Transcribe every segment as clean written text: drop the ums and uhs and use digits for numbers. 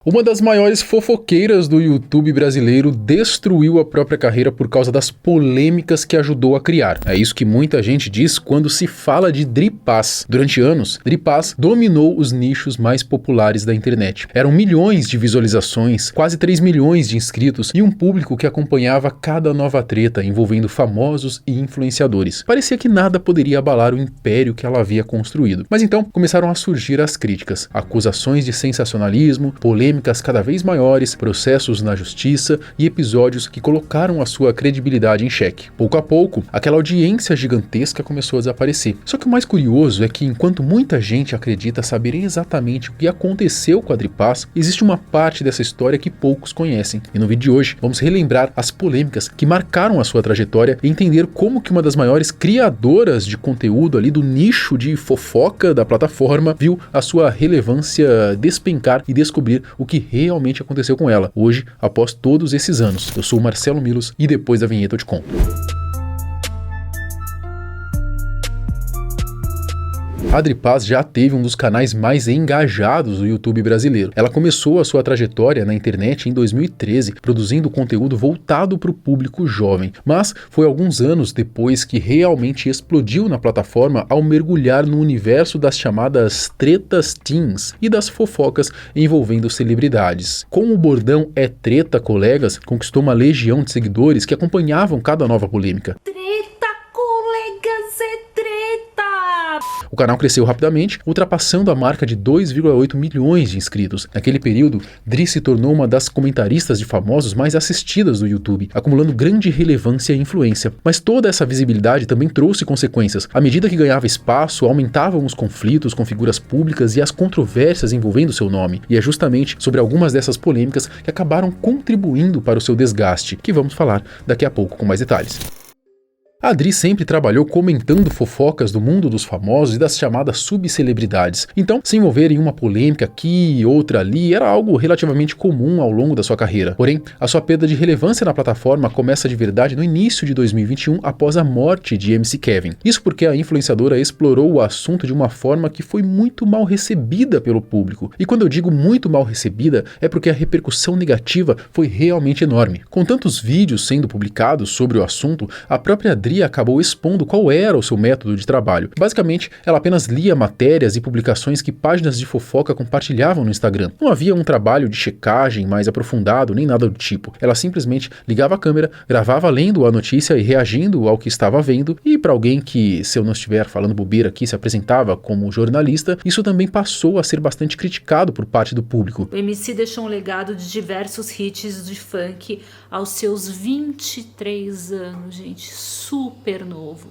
Uma das maiores fofoqueiras do YouTube brasileiro destruiu a própria carreira por causa das polêmicas que ajudou a criar. É isso que muita gente diz quando se fala de Dri Paz. Durante anos, Dri Paz dominou os nichos mais populares da internet. Eram milhões de visualizações, quase 3 milhões de inscritos e um público que acompanhava cada nova treta envolvendo famosos e influenciadores. Parecia que nada poderia abalar o império que ela havia construído. Mas então começaram a surgir as críticas, acusações de sensacionalismo, polêmicas cada vez maiores, processos na justiça e episódios que colocaram a sua credibilidade em xeque. Pouco a pouco, aquela audiência gigantesca começou a desaparecer. Só que o mais curioso é que, enquanto muita gente acredita saber exatamente o que aconteceu com a Dri Paz, existe uma parte dessa história que poucos conhecem. E no vídeo de hoje, vamos relembrar as polêmicas que marcaram a sua trajetória e entender como que uma das maiores criadoras de conteúdo ali do nicho de fofoca da plataforma viu a sua relevância despencar e descobrir o que realmente aconteceu com ela, hoje, após todos esses anos. Eu sou o Marcelo Milos e depois da vinheta eu te conto. A Dri Paz já teve um dos canais mais engajados do YouTube brasileiro. Ela começou a sua trajetória na internet em 2013, produzindo conteúdo voltado para o público jovem. Mas foi alguns anos depois que realmente explodiu na plataforma ao mergulhar no universo das chamadas tretas teens e das fofocas envolvendo celebridades. Com o bordão "é treta, colegas", conquistou uma legião de seguidores que acompanhavam cada nova polêmica. O canal cresceu rapidamente, ultrapassando a marca de 2,8 milhões de inscritos. Naquele período, Dri se tornou uma das comentaristas de famosos mais assistidas do YouTube, acumulando grande relevância e influência. Mas toda essa visibilidade também trouxe consequências. À medida que ganhava espaço, aumentavam os conflitos com figuras públicas e as controvérsias envolvendo seu nome. E é justamente sobre algumas dessas polêmicas que acabaram contribuindo para o seu desgaste, que vamos falar daqui a pouco com mais detalhes. A Dri sempre trabalhou comentando fofocas do mundo dos famosos e das chamadas subcelebridades. Então, se envolver em uma polêmica aqui e outra ali era algo relativamente comum ao longo da sua carreira. Porém, a sua perda de relevância na plataforma começa de verdade no início de 2021, após a morte de MC Kevin. Isso porque a influenciadora explorou o assunto de uma forma que foi muito mal recebida pelo público. E quando eu digo muito mal recebida, é porque a repercussão negativa foi realmente enorme. Com tantos vídeos sendo publicados sobre o assunto, a própria Dri acabou expondo qual era o seu método de trabalho. Basicamente, ela apenas lia matérias e publicações que páginas de fofoca compartilhavam no Instagram. Não havia um trabalho de checagem mais aprofundado, nem nada do tipo. Ela simplesmente ligava a câmera, gravava lendo a notícia e reagindo ao que estava vendo, e para alguém que, se eu não estiver falando bobeira aqui, se apresentava como jornalista, isso também passou a ser bastante criticado por parte do público. O MC deixou um legado de diversos hits de funk aos seus 23 anos, gente. Super novo,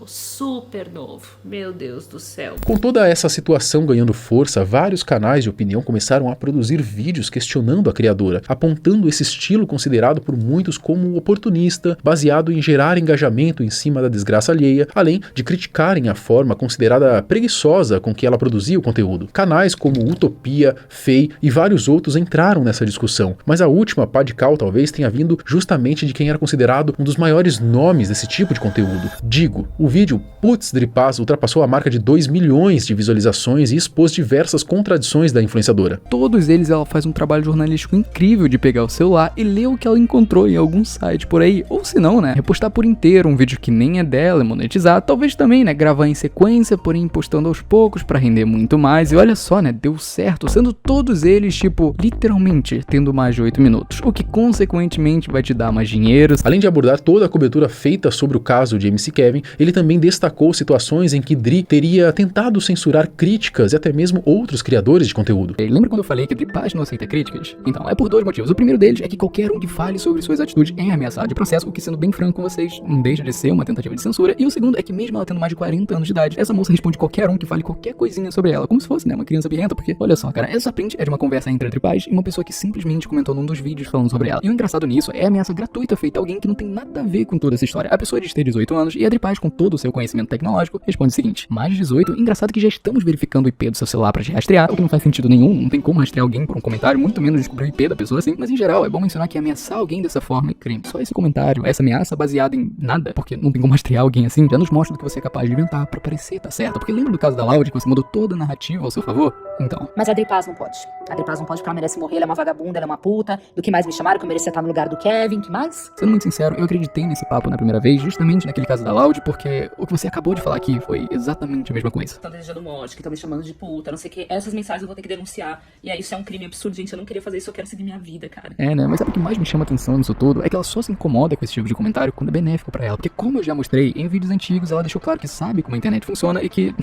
meu Deus do céu. Com toda essa situação ganhando força, vários canais de opinião começaram a produzir vídeos questionando a criadora, apontando esse estilo considerado por muitos como oportunista, baseado em gerar engajamento em cima da desgraça alheia, além de criticarem a forma considerada preguiçosa com que ela produzia o conteúdo. Canais como Utopia, Fei e vários outros entraram nessa discussão, mas a última pá de cal talvez tenha vindo justamente de quem era considerado um dos maiores nomes desse tipo de conteúdo. Digo, o vídeo Putz Dri Paz ultrapassou a marca de 2 milhões de visualizações e expôs diversas contradições da influenciadora. Todos eles ela faz um trabalho jornalístico incrível de pegar o celular e ler o que ela encontrou em algum site por aí, ou se não, né, repostar por inteiro um vídeo que nem é dela, monetizar, talvez também, né, gravar em sequência, porém postando aos poucos pra render muito mais, e olha só, né, deu certo, sendo todos eles, tipo, literalmente tendo mais de 8 minutos, o que consequentemente vai te dar mais dinheiro. Além de abordar toda a cobertura feita sobre o caso de MC Kevin, ele também destacou situações em que Dri teria tentado censurar críticas e até mesmo outros criadores de conteúdo. Lembra quando eu falei que Dri Paz não aceita críticas? Então, é por dois motivos. O primeiro deles é que qualquer um que fale sobre suas atitudes é ameaçado de processo, o que, sendo bem franco com vocês, não deixa de ser uma tentativa de censura. E o segundo é que, mesmo ela tendo mais de 40 anos de idade, essa moça responde qualquer um que fale qualquer coisinha sobre ela, como se fosse, né, uma criança birrenta, porque, olha só, cara, essa print é de uma conversa entre a Dri Paz e uma pessoa que simplesmente comentou num dos vídeos falando sobre ela. E o engraçado nisso é a ameaça gratuita feita a alguém que não tem nada a ver com toda essa história. A pessoa diz ter 18 anos, e a Dri Paz, com todo o seu conhecimento tecnológico, responde o seguinte: mais de 18, engraçado que já estamos verificando o IP do seu celular pra te rastrear, o que não faz sentido nenhum, não tem como rastrear alguém por um comentário, muito menos descobrir o IP da pessoa assim, mas em geral é bom mencionar que ameaçar alguém dessa forma é crime. Só esse comentário, essa ameaça baseada em nada, porque não tem como rastrear alguém assim, já nos mostra do que você é capaz de inventar pra parecer tá certo, porque lembra do caso da Laude, que você mudou toda a narrativa ao seu favor? Então. Mas a Dri Paz não pode. A Dri Paz não pode porque ela merece morrer, ela é uma vagabunda, ela é uma puta. Do que mais me chamaram, que eu merecia estar no lugar do Kevin, que mais? Sendo muito sincero, eu acreditei nesse papo na primeira vez, justamente naquele caso da Laude, porque o que você acabou de falar aqui foi exatamente a mesma coisa. Estão desejando morte, que estão me chamando de puta, não sei o que. Essas mensagens eu vou ter que denunciar. E aí isso é um crime absurdo, gente. Eu não queria fazer isso, eu quero seguir minha vida, cara. É, né? Mas sabe o que mais me chama atenção nisso tudo? É que ela só se incomoda com esse tipo de comentário quando é benéfico pra ela. Porque como eu já mostrei, em vídeos antigos ela deixou claro que sabe como a internet funciona e que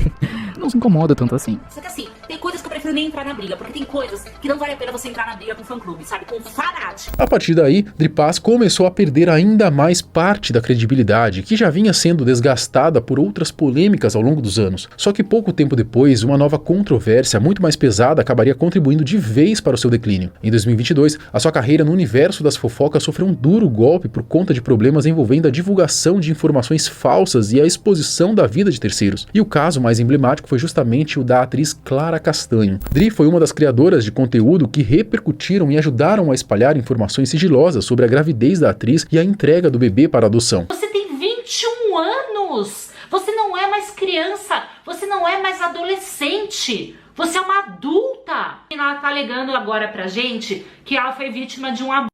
não se incomoda tanto assim. Só que assim, tem coisas que eu prefiro nem entrar na briga, porque tem coisas que não vale a pena você entrar na briga com fã-clube, sabe? Com fanático. A partir daí, Dri Paz começou a perder ainda mais parte da credibilidade, que já vinha sendo desgastada por outras polêmicas ao longo dos anos. Só que pouco tempo depois, uma nova controvérsia muito mais pesada acabaria contribuindo de vez para o seu declínio. Em 2022, a sua carreira no universo das fofocas sofreu um duro golpe por conta de problemas envolvendo a divulgação de informações falsas e a exposição da vida de terceiros. E o caso mais emblemático foi justamente o da atriz Clara Castanho. Dri foi uma das criadoras de conteúdo que repercutiram e ajudaram a espalhar informações sigilosas sobre a gravidez da atriz e a entrega do bebê para adoção. Você tem 21 anos! Você não é mais criança! Você não é mais adolescente! Você é uma adulta! E ela tá alegando agora pra gente que ela foi vítima de um abuso.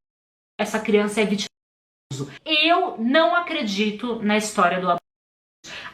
Essa criança é vítima de abuso. Eu não acredito na história do abuso.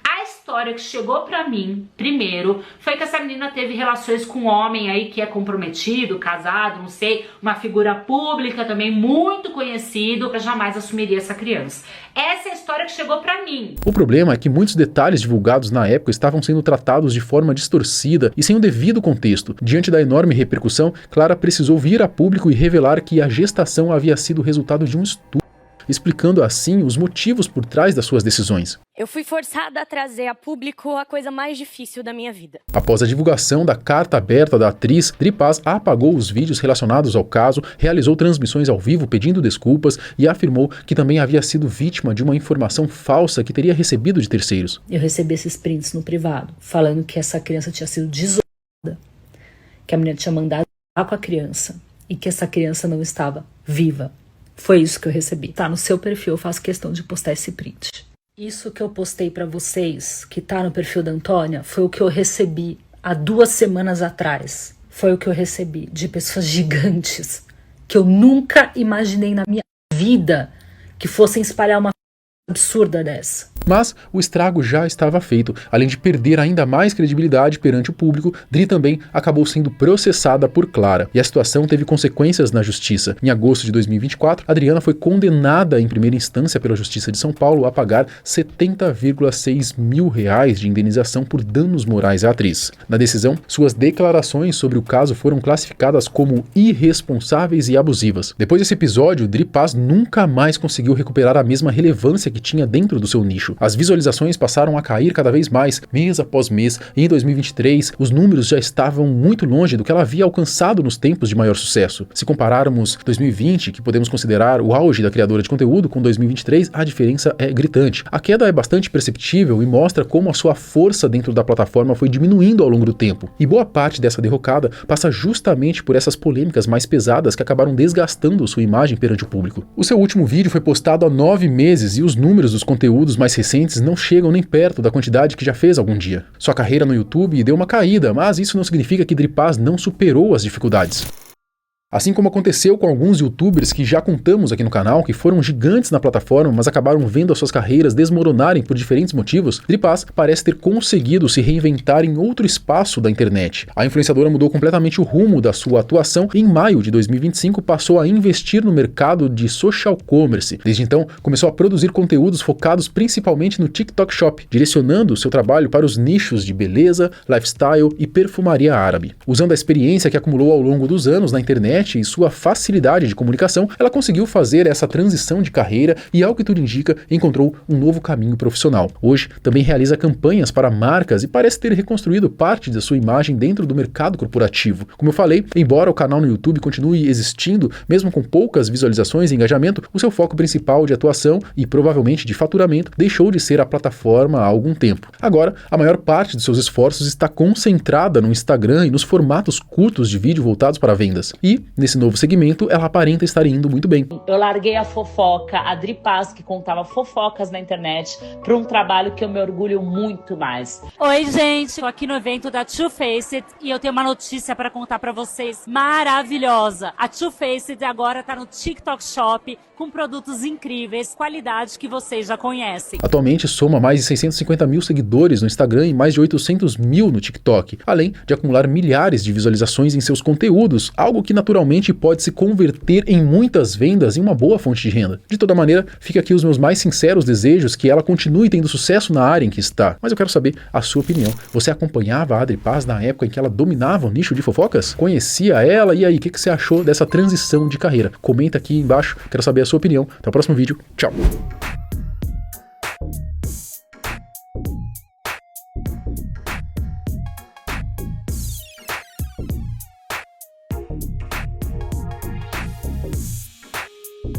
A história que chegou pra mim, primeiro, foi que essa menina teve relações com um homem aí que é comprometido, casado, não sei, uma figura pública também muito conhecido, eu jamais assumiria essa criança. Essa é a história que chegou pra mim. O problema é que muitos detalhes divulgados na época estavam sendo tratados de forma distorcida e sem o devido contexto. Diante da enorme repercussão, Clara precisou vir a público e revelar que a gestação havia sido resultado de um estudo, explicando assim os motivos por trás das suas decisões. Eu fui forçada a trazer a público a coisa mais difícil da minha vida. Após a divulgação da carta aberta da atriz, Dri Paz apagou os vídeos relacionados ao caso, realizou transmissões ao vivo pedindo desculpas e afirmou que também havia sido vítima de uma informação falsa que teria recebido de terceiros. Eu recebi esses prints no privado, falando que essa criança tinha sido desolada, que a menina tinha mandado com a criança e que essa criança não estava viva. Foi isso que eu recebi. Tá no seu perfil, eu faço questão de postar esse print. Isso que eu postei pra vocês, que tá no perfil da Antônia, foi o que eu recebi há 2 semanas atrás. Foi o que eu recebi de pessoas gigantes, que eu nunca imaginei na minha vida que fossem espalhar uma absurda dessa. Mas o estrago já estava feito. Além de perder ainda mais credibilidade perante o público, Dri também acabou sendo processada por Clara. E a situação teve consequências na justiça. Em agosto de 2024, Adriana foi condenada em primeira instância pela Justiça de São Paulo a pagar R$70,6 mil de indenização por danos morais à atriz. Na decisão, suas declarações sobre o caso foram classificadas como irresponsáveis e abusivas. Depois desse episódio, Dri Paz nunca mais conseguiu recuperar a mesma relevância que tinha dentro do seu nicho. As visualizações passaram a cair cada vez mais, mês após mês, e em 2023 os números já estavam muito longe do que ela havia alcançado nos tempos de maior sucesso. Se compararmos 2020, que podemos considerar o auge da criadora de conteúdo, com 2023, a diferença é gritante. A queda é bastante perceptível e mostra como a sua força dentro da plataforma foi diminuindo ao longo do tempo. E boa parte dessa derrocada passa justamente por essas polêmicas mais pesadas que acabaram desgastando sua imagem perante o público. O seu último vídeo foi postado há 9 meses e os números dos conteúdos mais recentes não chegam nem perto da quantidade que já fez algum dia. Sua carreira no YouTube deu uma caída, mas isso não significa que Dri Paz não superou as dificuldades. Assim como aconteceu com alguns youtubers que já contamos aqui no canal, que foram gigantes na plataforma, mas acabaram vendo as suas carreiras desmoronarem por diferentes motivos, Dri Paz parece ter conseguido se reinventar em outro espaço da internet. A influenciadora mudou completamente o rumo da sua atuação e em maio de 2025 passou a investir no mercado de social commerce. Desde então, começou a produzir conteúdos focados principalmente no TikTok Shop, direcionando seu trabalho para os nichos de beleza, lifestyle e perfumaria árabe. Usando a experiência que acumulou ao longo dos anos na internet internet e sua facilidade de comunicação, ela conseguiu fazer essa transição de carreira e, ao que tudo indica, encontrou um novo caminho profissional. Hoje, também realiza campanhas para marcas e parece ter reconstruído parte da sua imagem dentro do mercado corporativo. Como eu falei, embora o canal no YouTube continue existindo, mesmo com poucas visualizações e engajamento, o seu foco principal de atuação e provavelmente de faturamento deixou de ser a plataforma há algum tempo. Agora, a maior parte de seus esforços está concentrada no Instagram e nos formatos curtos de vídeo voltados para vendas. E, nesse novo segmento, ela aparenta estar indo muito bem. Eu larguei a fofoca, a Dri Paz, que contava fofocas na internet, para um trabalho que eu me orgulho muito mais. Oi, gente, tô aqui no evento da Too Faced e eu tenho uma notícia para contar para vocês maravilhosa. A Too Faced agora tá no TikTok Shop com produtos incríveis, qualidade que vocês já conhecem. Atualmente soma mais de 650 mil seguidores no Instagram e mais de 800 mil no TikTok, além de acumular milhares de visualizações em seus conteúdos, algo que naturalmente pode se converter em muitas vendas e uma boa fonte de renda. De toda maneira, fica aqui os meus mais sinceros desejos que ela continue tendo sucesso na área em que está. Mas eu quero saber a sua opinião. Você acompanhava a Adri Paz na época em que ela dominava o nicho de fofocas? Conhecia ela? E aí, o que você achou dessa transição de carreira? Comenta aqui embaixo, quero saber a sua opinião. Até o próximo vídeo. Tchau!